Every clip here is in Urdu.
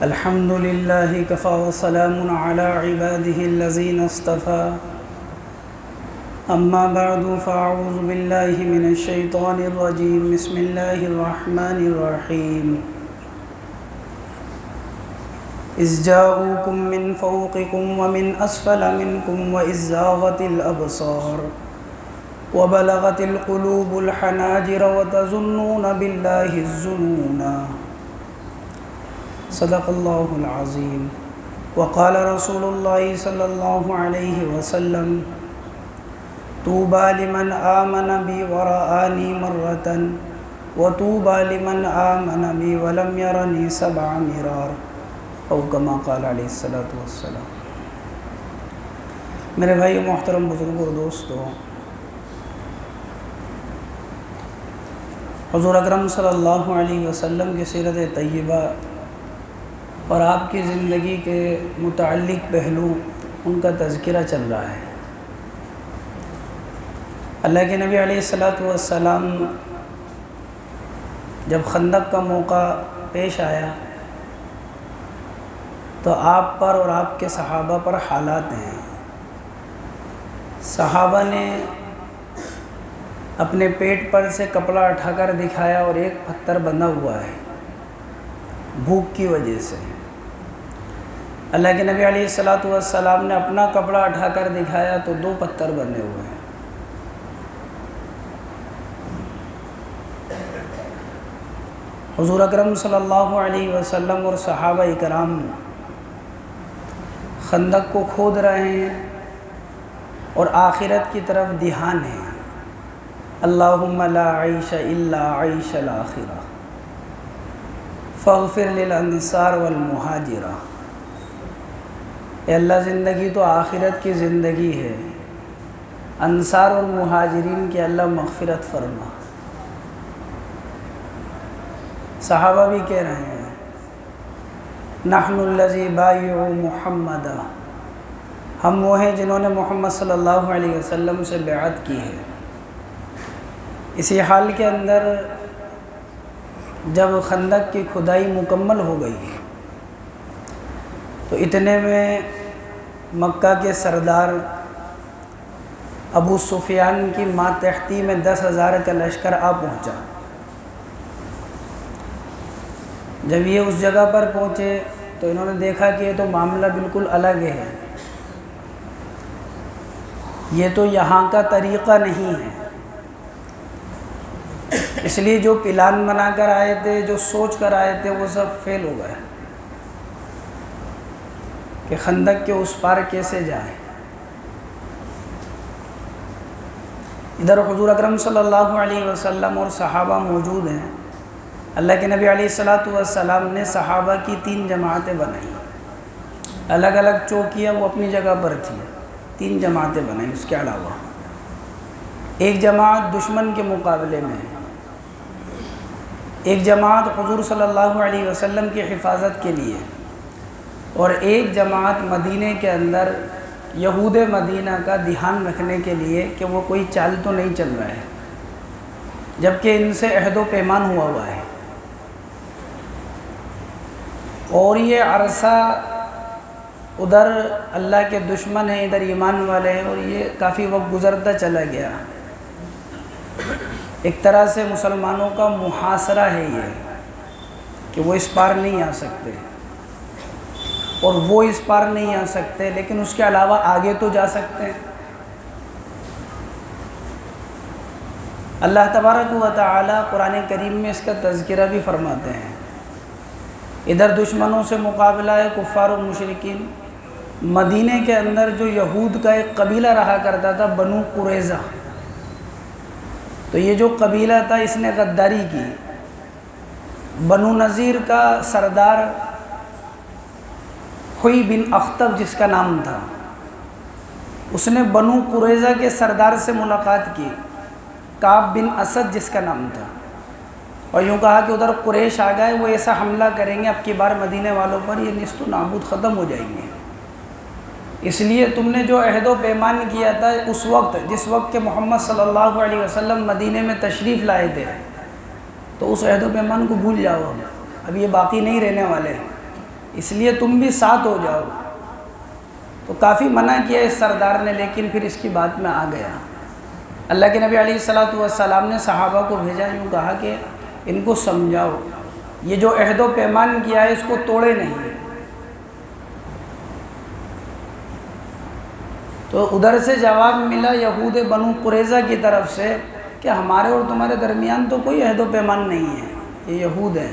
الحمد لله كفى وسلام على عباده الذين اصطفى أما بعد فأعوذ بالله من الشيطان الرجيم بسم الله الرحمن الرحيم إذ جاءوكم من فوقكم ومن أسفل منكم وإذ زاغت الأبصار وبلغت القلوب الحناجر وتظنون بالله الظنونا صدق اللہ العظیم وقال رسول اللہ صلی اللہ علیہ وسلم طوبى لمن آمن بی ورآنی مرة وطوبى لمن آمن بی ولم يرنی 7 مرار او کما قال علیہ الصلوۃ والسلام۔ میرے بھائی محترم بزرگوں اور دوستو، حضور اکرم صلی اللہ علیہ وسلم کی سیرت طیبہ اور آپ کی زندگی کے متعلق پہلو ان کا تذکرہ چل رہا ہے۔ اللہ کے نبی علیہ الصلوۃ والسلام جب خندق کا موقع پیش آیا تو آپ پر اور آپ کے صحابہ پر حالات ہیں۔ صحابہ نے اپنے پیٹ پر سے کپڑا اٹھا کر دکھایا اور ایک پتھر بندھا ہوا ہے بھوک کی وجہ سے۔ اللہ کے نبی علیہ الصلوۃ والسلام نے اپنا کپڑا اٹھا کر دکھایا تو 2 پتھر بندھے ہوئے ہیں۔ حضور اکرم صلی اللہ علیہ وسلم اور صحابہ اکرام خندق کو کھود رہے ہیں اور آخرت کی طرف دھیان ہے۔ اللہم لا عیش الا عیش الآخرہ فاغفر للانصار والمہاجرہ۔ اے اللہ، زندگی تو آخرت کی زندگی ہے، انصار اور مہاجرین کی اللہ مغفرت فرما۔ صحابہ بھی کہہ رہے ہیں نحن الذی بایعوا محمدا، ہم وہ ہیں جنہوں نے محمد صلی اللہ علیہ وسلم سے بیعت کی ہے۔ اسی حال کے اندر جب خندق کی کھدائی مکمل ہو گئی تو اتنے میں مکہ کے سردار ابو سفیان کی ماتحتی میں 10,000 کا لشکر آ پہنچا۔ جب یہ اس جگہ پر پہنچے تو انہوں نے دیکھا کہ یہ تو معاملہ بالکل الگ ہے، یہ تو یہاں کا طریقہ نہیں ہے۔ اس لیے جو پلان بنا کر آئے تھے، جو سوچ کر آئے تھے، وہ سب فیل ہو گئے کہ خندق کے اس پار کیسے جائیں۔ ادھر حضور اکرم صلی اللہ علیہ وسلم اور صحابہ موجود ہیں۔ اللہ کے نبی علیہ الصلوۃ والسلام نے صحابہ کی 3 جماعتیں بنائیں، الگ الگ چوکیاں وہ اپنی جگہ پر تھیں، 3 جماعتیں بنائیں۔ اس کے علاوہ ایک جماعت دشمن کے مقابلے میں، ایک جماعت حضور صلی اللہ علیہ وسلم کی حفاظت کے لیے، اور ایک جماعت مدینہ کے اندر یہود مدینہ کا دھیان رکھنے کے لیے کہ وہ کوئی چال تو نہیں چل رہا ہے، جبکہ ان سے عہد و پیمان ہوا ہے۔ اور یہ عرصہ ادھر اللہ کے دشمن ہیں، ادھر ایمان والے ہیں، اور یہ کافی وقت گزرتا چلا گیا۔ ایک طرح سے مسلمانوں کا محاصرہ ہے یہ کہ وہ اس پار نہیں آ سکتے اور وہ اس پار نہیں آ سکتے، لیکن اس کے علاوہ آگے تو جا سکتے ہیں۔ اللہ تبارک و تعالی قرآن کریم میں اس کا تذکرہ بھی فرماتے ہیں۔ ادھر دشمنوں سے مقابلہ ہے کفار و مشرکین۔ مدینہ کے اندر جو یہود کا ایک قبیلہ رہا کرتا تھا، بنو قریظہ، تو یہ جو قبیلہ تھا اس نے غداری کی۔ بنو نذیر کا سردار حوی بن اخطب جس کا نام تھا، اس نے بنو قریظہ کے سردار سے ملاقات کی، کعب بن اسد جس کا نام تھا، اور یوں کہا کہ ادھر قریش آ گئے، وہ ایسا حملہ کریں گے اب کی بار مدینے والوں پر، یہ نیست و نابود ختم ہو جائیں گے۔ اس لیے تم نے جو عہد و پیمان کیا تھا اس وقت، جس وقت کہ محمد صلی اللہ علیہ وسلم مدینے میں تشریف لائے تھے، تو اس عہد و پیمان کو بھول جاؤ، اب یہ باقی نہیں رہنے والے، اس لیے تم بھی ساتھ ہو جاؤ۔ تو کافی منع کیا اس سردار نے، لیکن پھر اس کی بات میں آ گیا۔ اللہ کے نبی علیہ الصلوۃ والسلام نے صحابہ کو بھیجا، یوں کہا کہ ان کو سمجھاؤ، یہ جو عہد و پیمان کیا ہے اس کو توڑے نہیں۔ تو ادھر سے جواب ملا یہود بنو قریظہ کی طرف سے کہ ہمارے اور تمہارے درمیان تو کوئی عہد و پیمان نہیں ہے، یہ یہود ہیں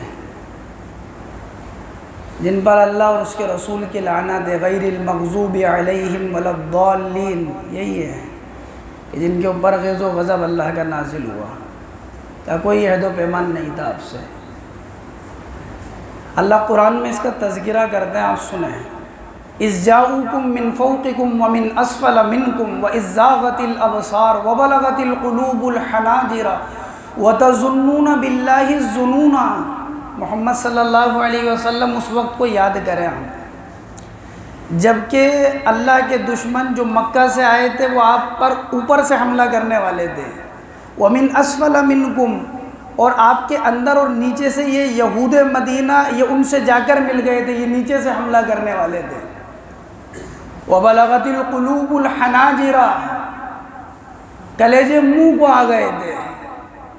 جن پر اللہ اور اس کے رسول کی لعنت ہے، غیر المغضوب علیہم ولا الضالین، یہی ہے کہ جن کے اوپر غیظ و غضب اللہ کا نازل ہوا، کیا کوئی عہد و پیمان نہیں تھا آپ سے۔ اللہ قرآن میں اس کا تذکرہ کرتے ہیں، آپ سنیں، اذ جاؤکم من فوقکم ومن اسفل منکم واذ زاغت الابصار وبلغت القلوب الحناجر وتظنون باللہ الظنون۔ محمد صلی اللہ علیہ وسلم اس وقت کو یاد کریں ہم، جبکہ اللہ کے دشمن جو مکہ سے آئے تھے وہ آپ پر اوپر سے حملہ کرنے والے تھے، ومن اسفل منکم، اور آپ کے اندر اور نیچے سے یہ یہود مدینہ یہ ان سے جا کر مل گئے تھے، یہ نیچے سے حملہ کرنے والے تھے، وبلغت القلوب الحناجر، کلیجے منہ کو آ گئے تھے،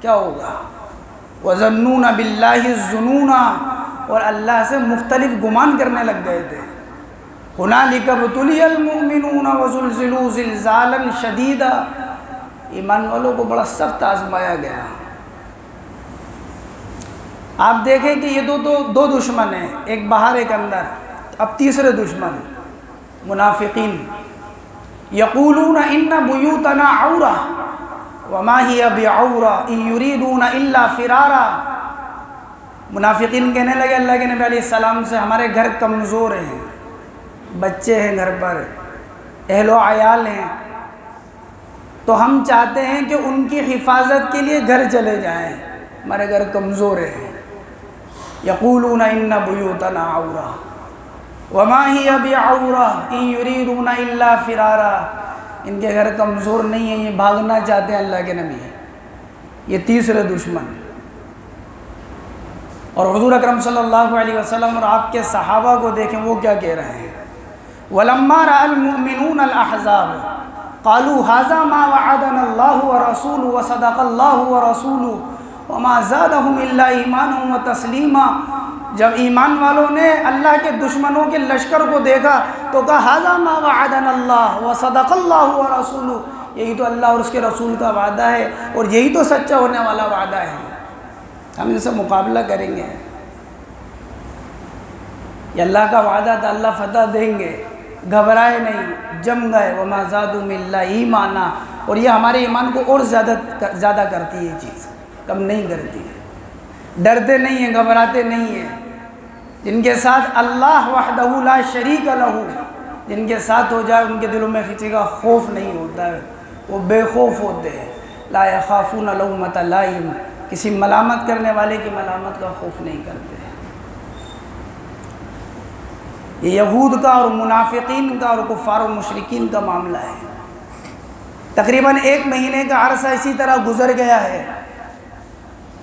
کیا ہوگا، وظنون باللہ الظنون، اور اللہ سے مختلف گمان کرنے لگ گئے تھے، ہنالک ابتلی المؤمنون وزلزلوا زلزالا شدیدا، ایمان والوں کو بڑا سخت آزمایا گیا۔ آپ دیکھیں کہ یہ دو دشمن ہیں، ایک باہر ایک اندر، اب تیسرے دشمن منافقین، یقولون ان بیوتنا عورہ وما ہی بعورہ ان یریدون الا فرارا۔ منافقین کہنے لگے اللہ کے نبی علیہ السلام سے، ہمارے گھر کمزور ہیں، بچے ہیں گھر پر، اہل و عیال ہیں، تو ہم چاہتے ہیں کہ ان کی حفاظت کے لیے گھر چلے جائیں، ہمارے گھر کمزور ہیں۔ یقولون ان بیوتنا عورہ وما ہی بعورہ ان یریدون الا فرارا، ان کے گھر کمزور نہیں ہیں، یہ بھاگنا چاہتے ہیں اللہ کے نبی۔ یہ تیسرے دشمن، اور حضور اکرم صلی اللہ علیہ وسلم اور آپ کے صحابہ کو دیکھیں وہ کیا کہہ رہے ہیں، وَلَمَّا رَأَى الْمُؤْمِنُونَ الْأَحْزَابَ قَالُوا هَذَا مَا وَعَدَنَا اللَّهُ وَرَسُولُهُ وَصَدَقَ اللَّهُ وَرَسُولُهُ وَمَا زَادَهُمْ إِلَّا إِيمَانًا وَتَسْلِيمًا۔ جب ایمان والوں نے اللہ کے دشمنوں کے لشکر کو دیکھا تو کہا هَذَا مَا وَعَدَنَا اللَّهُ وَصَدَقَ اللَّهُ وَرَسُولُهُ، یہی تو اللہ اور اس کے رسول کا وعدہ ہے اور یہی تو سچا ہونے والا وعدہ ہے، ہم ان سے مقابلہ کریں گے، یہ اللہ کا وعدہ تھا، اللہ فتح دیں گے، گھبرائے نہیں، جم گئے، وما زادهم الا ایمانا، اور یہ ہمارے ایمان کو اور زیادہ کرتی ہے، یہ چیز کم نہیں کرتی ہے، ڈرتے نہیں ہیں، گھبراتے نہیں ہیں، جن کے ساتھ اللہ وحدہ لا شریک لہ، جن کے ساتھ ہو جائے ان کے دلوں میں کسی کا خوف نہیں ہوتا ہے، وہ بے خوف ہوتے ہیں، لا یخافون لومۃ لائم، کسی ملامت کرنے والے کی ملامت کا خوف نہیں کرتے۔ یہ یہود کا اور منافقین کا اور کفار و مشرکین کا معاملہ ہے۔ تقریباً 1 مہینے کا عرصہ اسی طرح گزر گیا ہے،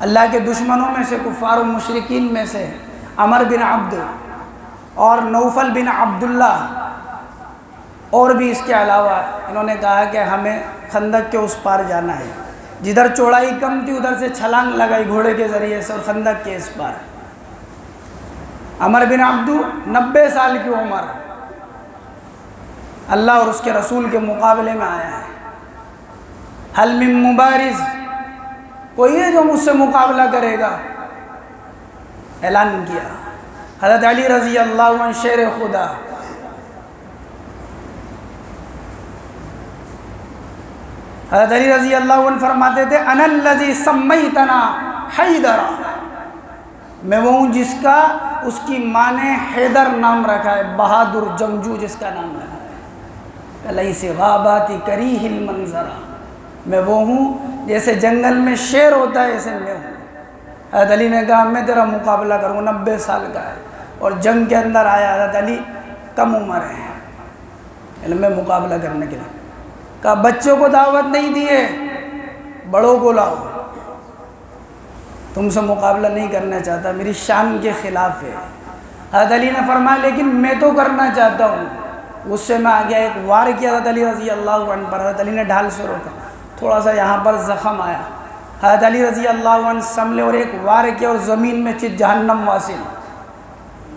اللہ کے دشمنوں میں سے، کفار و مشرکین میں سے عمر بن عبد اور نوفل بن عبداللہ، اور بھی اس کے علاوہ، انہوں نے کہا کہ ہمیں خندق کے اس پار جانا ہے، جدھر چوڑائی کم تھی ادھر سے چھلانگ لگائی گھوڑے کے ذریعے سے اور خندق کے اس پار۔ عمر بن عبد 90 سال کی عمر، اللہ اور اس کے رسول کے مقابلے میں آیا ہے، حل من مبارز، کوئی ہے جو مجھ سے مقابلہ کرے گا، اعلان کیا۔ حضرت علی رضی اللہ عنہ شیر خدا، حضرت علی رضی اللہ عنہ فرماتے تھے انا الذی سمیتنا حیدر، میں وہ ہوں جس کا اس کی ماں نے حیدر نام رکھا ہے، بہادر جنگجو جس کا نام رکھا ہے، لیس غابات کریہ المنظرہ، میں وہ ہوں جیسے جنگل میں شیر ہوتا ہے ایسے میں ہوں۔ حضرت علی نے کہا میں تیرا مقابلہ کروں، 90 سال کا ہے اور جنگ کے اندر آیا، حضرت علی کم عمر ہے علم میں مقابلہ کرنے کے لیے، کہا بچوں کو دعوت نہیں دیے، بڑوں کو لاؤ، تم سے مقابلہ نہیں کرنا چاہتا، میری شان کے خلاف ہے۔ حضرت علی نے فرمایا لیکن میں تو کرنا چاہتا ہوں. غصے میں آ گیا, ایک وار کیا حضرت علی رضی اللہ عنہ پر. حضرت علی نے ڈھال سے روکا, تھوڑا سا یہاں پر زخم آیا. حضرت علی رضی اللہ عنہ سنبھلے اور ایک وار کیا اور زمین میں چت جہنم واصل.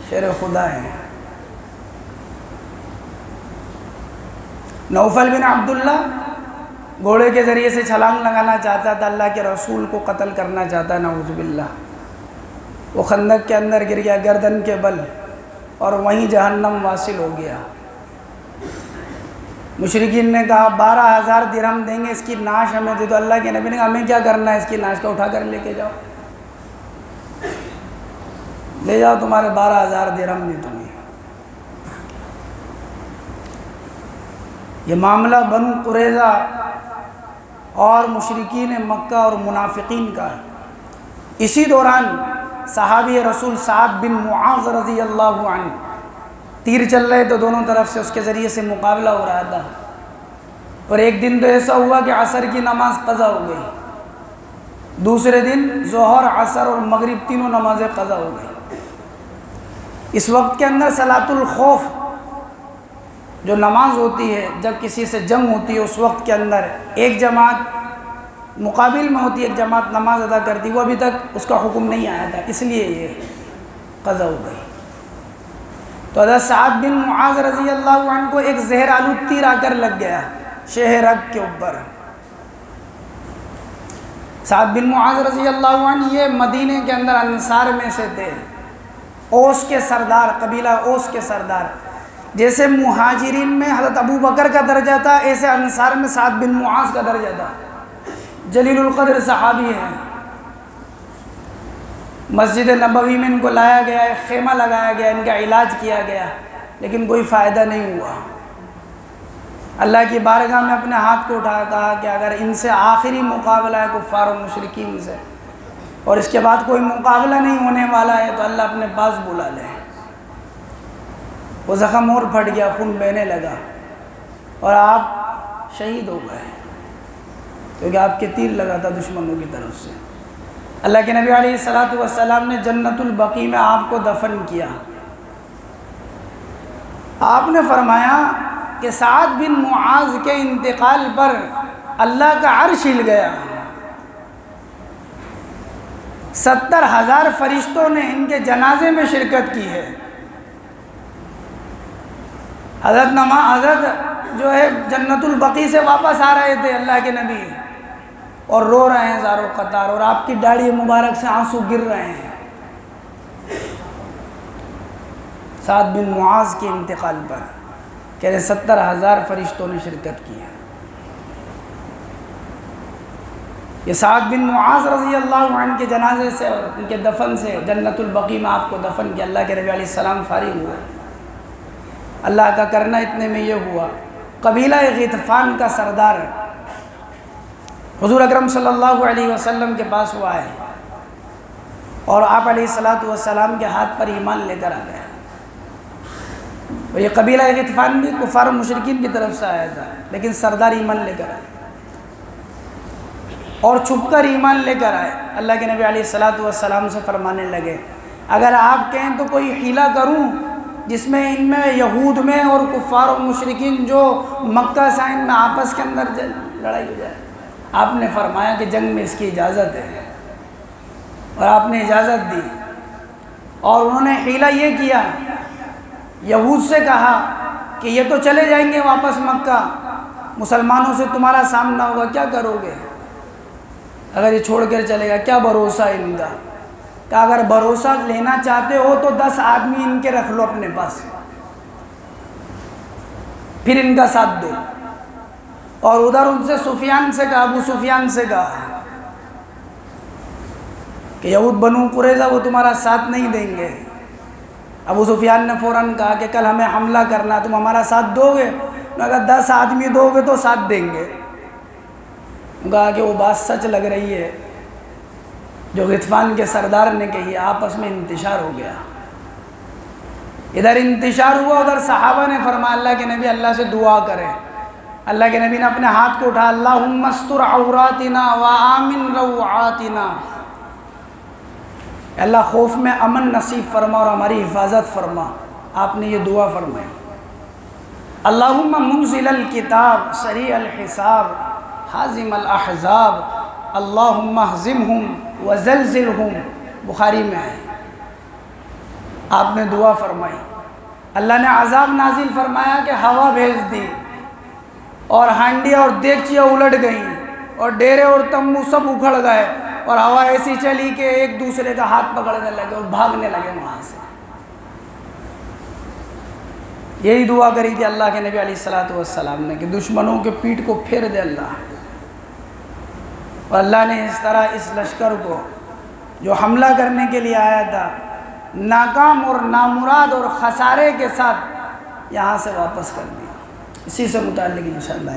شیر خدا ہے. نوفل بن عبداللہ گھوڑے کے ذریعے سے چھلانگ لگانا چاہتا تھا, اللہ کے رسول کو قتل کرنا چاہتا, نعوذ باللہ. وہ خندق کے اندر گر گیا گردن کے بل اور وہیں جہنم واصل ہو گیا. مشرکین نے کہا 12,000 درہم دیں گے, اس کی ناش ہمیں دے دو. اللہ کے نبی نے کہا ہمیں کیا کرنا ہے اس کی ناش کا, اٹھا کر لے کے جاؤ, لے جاؤ, تمہارے 12,000 درہم دی تمہیں. یہ معاملہ بنو قریظہ اور مشرکین مکہ اور منافقین کا ہے. اسی دوران صحابی رسول سعد بن معاذ رضی اللہ عنہ تیر چل رہے تو دونوں طرف سے اس کے ذریعے سے مقابلہ ہو رہا تھا. اور ایک دن تو ایسا ہوا کہ عصر کی نماز قضا ہو گئی, دوسرے دن ظہر عصر اور مغرب تینوں نمازیں قضا ہو گئی. اس وقت کے اندر صلاۃ الخوف جو نماز ہوتی ہے جب کسی سے جنگ ہوتی ہے, اس وقت کے اندر ایک جماعت مقابل میں ہوتی ہے, ایک جماعت نماز ادا کرتی, وہ ابھی تک اس کا حکم نہیں آیا تھا, اس لیے یہ قضا ہو گئی. تو حضرت سعد بن معاذ رضی اللہ عنہ کو ایک زہر آلود تیر آ کر لگ گیا شہ رگ کے اوپر. سعد بن معاذ رضی اللہ عنہ یہ مدینے کے اندر انصار میں سے تھے, اوس کے سردار, قبیلہ اوس کے سردار. جیسے مہاجرین میں حضرت ابو بکر کا درجہ تھا, ایسے انصار میں سعد بن معاذ کا درجہ تھا. جلیل القدر صحابی ہیں. مسجد نبوی میں ان کو لایا گیا, ایک خیمہ لگایا گیا, ان کا علاج کیا گیا, لیکن کوئی فائدہ نہیں ہوا. اللہ کی بارگاہ میں اپنے ہاتھ کو اٹھایا, کہا کہ اگر ان سے آخری مقابلہ ہے کفار و مشرکین سے, اور اس کے بعد کوئی مقابلہ نہیں ہونے والا ہے, تو اللہ اپنے پاس بلا لے. وہ زخم اور پھٹ گیا, خون بہنے لگا, اور آپ شہید ہو گئے کیونکہ آپ کے تیر لگا تھا دشمنوں کی طرف سے. اللہ کے نبی علیہ الصلوۃ والسلام نے جنت البقیع میں آپ کو دفن کیا. آپ نے فرمایا کہ سعد بن معاذ کے انتقال پر اللہ کا عرش ہل گیا. 70,000 فرشتوں نے ان کے جنازے میں شرکت کی ہے. حضرت جو ہے جنت البقیع سے واپس آ رہے تھے اللہ کے نبی, اور رو رہے ہیں زار و قطار, اور آپ کی داڑھی مبارک سے آنسو گر رہے ہیں. سعد بن معاذ کے انتقال پر کہہ رہے 70,000 فرشتوں نے شرکت کی ہے. یہ سعد بن معاذ رضی اللہ عنہ کے جنازے سے اور ان کے دفن سے جنت البقیع میں آپ کو دفن کیا. اللہ کے نبی علیہ السلام فارغ ہوئے. اللہ کا کرنا اتنے میں یہ ہوا, قبیلہ غطفان کا سردار حضور اکرم صلی اللہ علیہ وسلم کے پاس وہ آئے, اور آپ علیہ الصلوۃ والسلام کے ہاتھ پر ایمان لے کر آ گئے. اور یہ قبیلہ غطفان بھی کفار و مشرکین کی طرف سے آیا تھا, لیکن سردار ایمان لے کر آئے, اور چھپ کر ایمان لے کر آئے. اللہ کے نبی علیہ الصلوۃ والسلام سے فرمانے لگے اگر آپ کہیں تو کوئی حیلہ کروں جس میں ان میں یہود میں اور کفار و مشرکین جو مکہ سے ان میں آپس کے اندر لڑائی ہو جائے. آپ نے فرمایا کہ جنگ میں اس کی اجازت ہے, اور آپ نے اجازت دی. اور انہوں نے حیلہ یہ کیا, یہود سے کہا کہ یہ تو چلے جائیں گے واپس مکہ, مسلمانوں سے تمہارا سامنا ہوگا, کیا کرو گے اگر یہ چھوڑ کر چلے گا, کیا بھروسہ ہے ان کا. کہ اگر بھروسہ لینا چاہتے ہو تو 10 آدمی ان کے رکھ لو اپنے پاس, پھر ان کا ساتھ دو. اور ادھر ان سے سفیان سے کہا, ابو سفیان سے کہا کہ یہود بنو قریظہ وہ تمہارا ساتھ نہیں دیں گے. ابو سفیان نے فوراً کہا کہ کل ہمیں حملہ کرنا, تم ہمارا ساتھ دو گے؟ اگر 10 آدمی دو گے تو ساتھ دیں گے. کہا کہ وہ بات سچ لگ رہی ہے جو غطفان کے سردار نے کہی. آپس میں انتشار ہو گیا, ادھر انتشار ہوا, ادھر صحابہ نے فرمایا اللہ کے نبی اللہ سے دعا کریں. اللہ کے نبی نے اپنے ہاتھ کو اٹھا, اللہم استر عوراتنا وآمن روعاتنا, اللہ خوف میں امن نصیب فرما اور ہماری حفاظت فرما. آپ نے یہ دعا فرمائی. اللہم منزل الکتاب سریع الحساب حازم الاحزاب اللہم اہزمہم وزلزلہم. بخاری میں ہے. آپ نے دعا فرمائی. اللہ نے عذاب نازل فرمایا کہ ہوا بھیج دی اور ہانڈیاں اور دیگچیاں الٹ گئیں اور ڈیرے اور تمبو سب اکھڑ گئے اور ہوا ایسی چلی کہ ایک دوسرے کا ہاتھ پکڑنے لگے اور بھاگنے لگے وہاں سے. یہی دعا کری تھی اللہ کے نبی علیہ السلام نے کہ دشمنوں کے پیٹھ کو پھیر دے اللہ. اور اللہ نے اس طرح اس لشکر کو جو حملہ کرنے کے لیے آیا تھا ناکام اور نامراد اور خسارے کے ساتھ یہاں سے واپس کر دیا. اسی سے متعلق انشاءاللہ